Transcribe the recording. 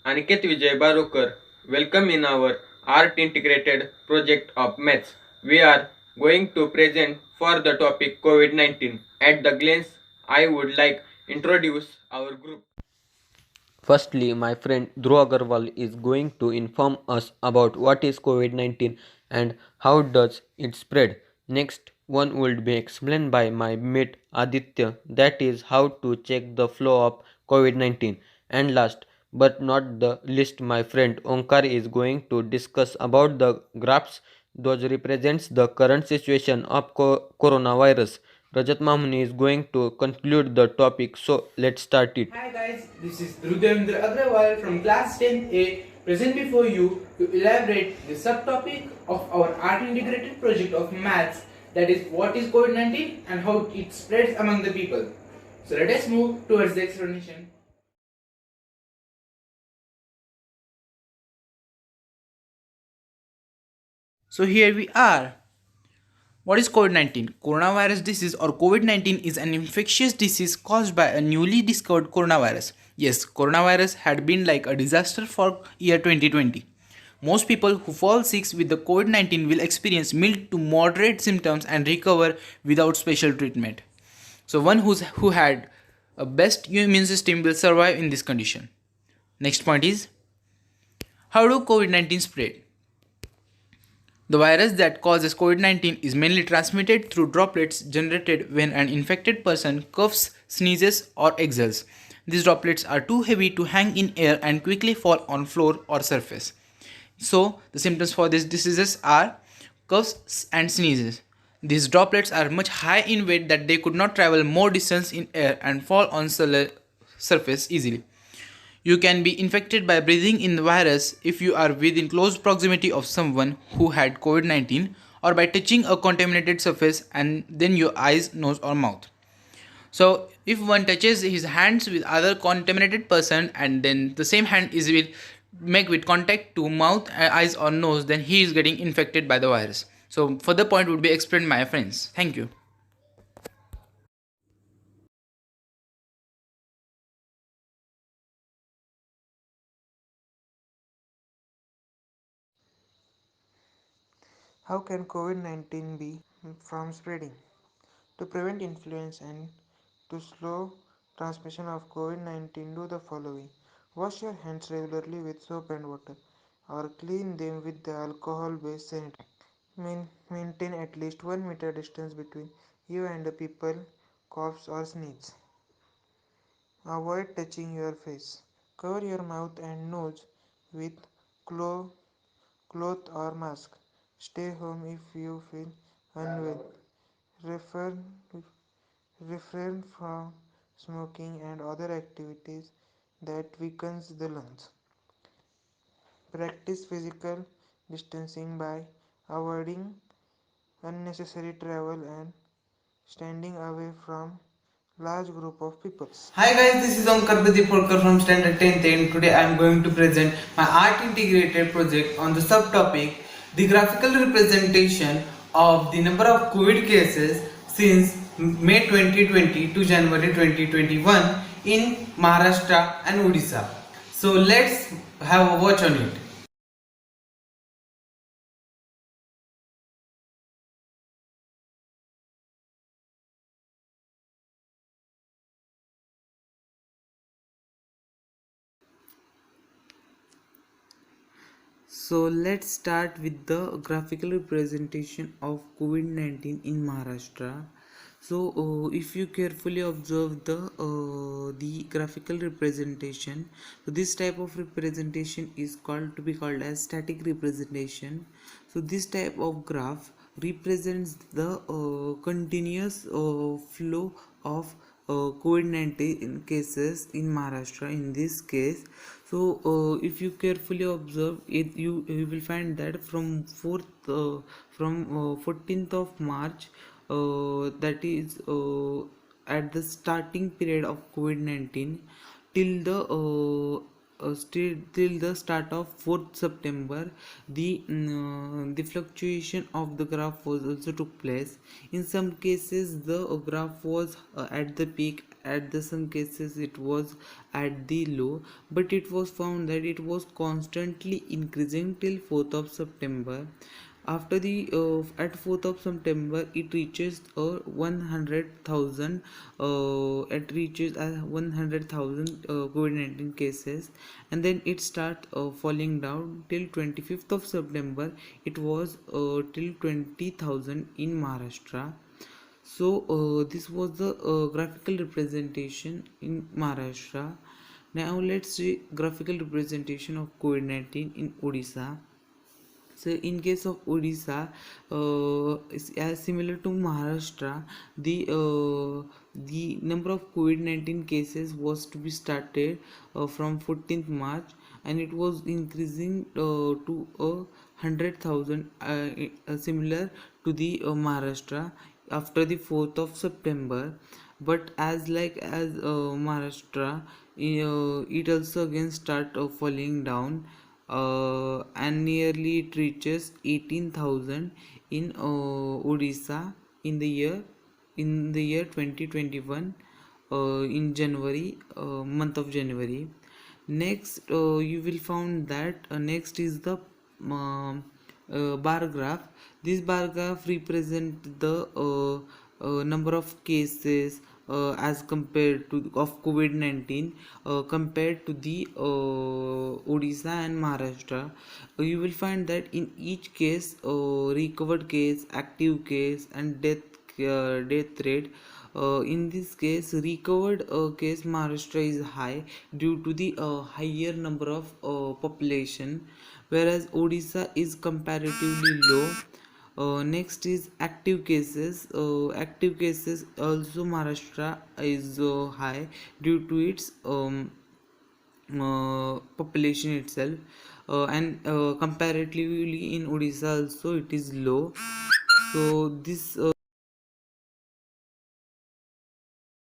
Aniket Vijay Barokar. Welcome in our art integrated project of maths. We are going to present for the topic COVID-19. At the glance, I would like introduce our group. Firstly, my friend Dhruv Agarwal is going to inform us about what is COVID-19 and how does it spread. Next, one will be explained by my mate Aditya, that is how to check the flow of COVID-19. And last but not the least, my friend Onkar is going to discuss about the graphs those represents the current situation of coronavirus. Rajat Mahmuni is going to conclude the topic, so let's start it. Hi guys, this is Drudemdra Agrawal from class 10A present before you to elaborate the subtopic of our art integrated project of maths, that is what is COVID-19 and how it spreads among the people. So let us move towards the explanation. So here we are. What is COVID 19? Coronavirus disease or COVID 19 is an infectious disease caused by a newly discovered coronavirus. Yes, coronavirus had been like a disaster for year 2020. Most people who fall sick with the COVID 19 will experience mild to moderate symptoms and recover without special treatment. So, one who had a best immune system will survive in this condition. Next point is, how do COVID 19 spread? The virus that causes COVID 19 is mainly transmitted through droplets generated when an infected person coughs, sneezes, or exhales. These droplets are too heavy to hang in air and quickly fall on floor or surface. So, the symptoms for these diseases are coughs and sneezes. These droplets are much high in weight that they could not travel more distance in air and fall on surface easily. You can be infected by breathing in the virus if you are within close proximity of someone who had COVID 19 or by touching a contaminated surface and then your eyes, nose, or mouth. So, if one touches his hands with other contaminated person and then the same hand is will make with contact to mouth, eyes, or nose, then he is getting infected by the virus. So, further point would be explained, my friends. Thank you. How can COVID-19 be from spreading? To prevent influence and to slow transmission of COVID-19, do the following. Wash your hands regularly with soap and water or clean them with the alcohol-based sanitizer. Maintain at least 1 meter distance between you and the people, coughs or sneeze. Avoid touching your face. Cover your mouth and nose with cloth cloth or mask. Stay home if you feel unwell. Refer, Refrain from smoking and other activities that weakens the lungs. Practice physical distancing by avoiding unnecessary travel and standing away from large group of people. Hi guys, this is Omkar Pradeep from Standard 10th and today I am going to present my art integrated project on the subtopic the graphical representation of the number of COVID cases since May 2020 to January 2021 in Maharashtra and Odisha. So let's have a watch on it. So let's start with the graphical representation of COVID-19 in Maharashtra. So if you carefully observe the graphical representation, so this type of representation is called as static representation. So this type of graph represents the continuous flow of COVID-19 cases in Maharashtra in this case. So if you carefully observe it, you will find that from 14th of March, that is at the starting period of COVID-19 till till the start of 4th September, the fluctuation of the graph was also took place. In some cases, the graph was at the peak at the some cases it was at the low, but it was found that it was constantly increasing till 4th of September. After the at 4th of September it reaches 100,000, it reaches 100,000 COVID-19 cases, and then it start falling down till 25th of September. It was till 20,000 in Maharashtra. So this was the graphical representation in Maharashtra. Now let's see graphical representation of COVID-19 in Odisha. So in case of Odisha, it's as similar to Maharashtra, the number of COVID-19 cases was to be started from 14th March, and it was increasing to 100,000, similar to the Maharashtra after the 4th of September. But as Maharashtra, it also again start falling down, and nearly it reaches 18,000 in Odisha in the year 2021, in January, month of January. Next, you will find that next is the bar graph. This bar graph represent the number of cases as compared to of COVID-19 compared to the Odisha and Maharashtra. You will find that in each case, recovered case, active case, and death rate. In this case, recovered case Maharashtra is high due to the higher number of population, whereas Odisha is comparatively low. Next is active cases. Active cases also Maharashtra is high due to its population itself, and comparatively in Odisha also it is low. So this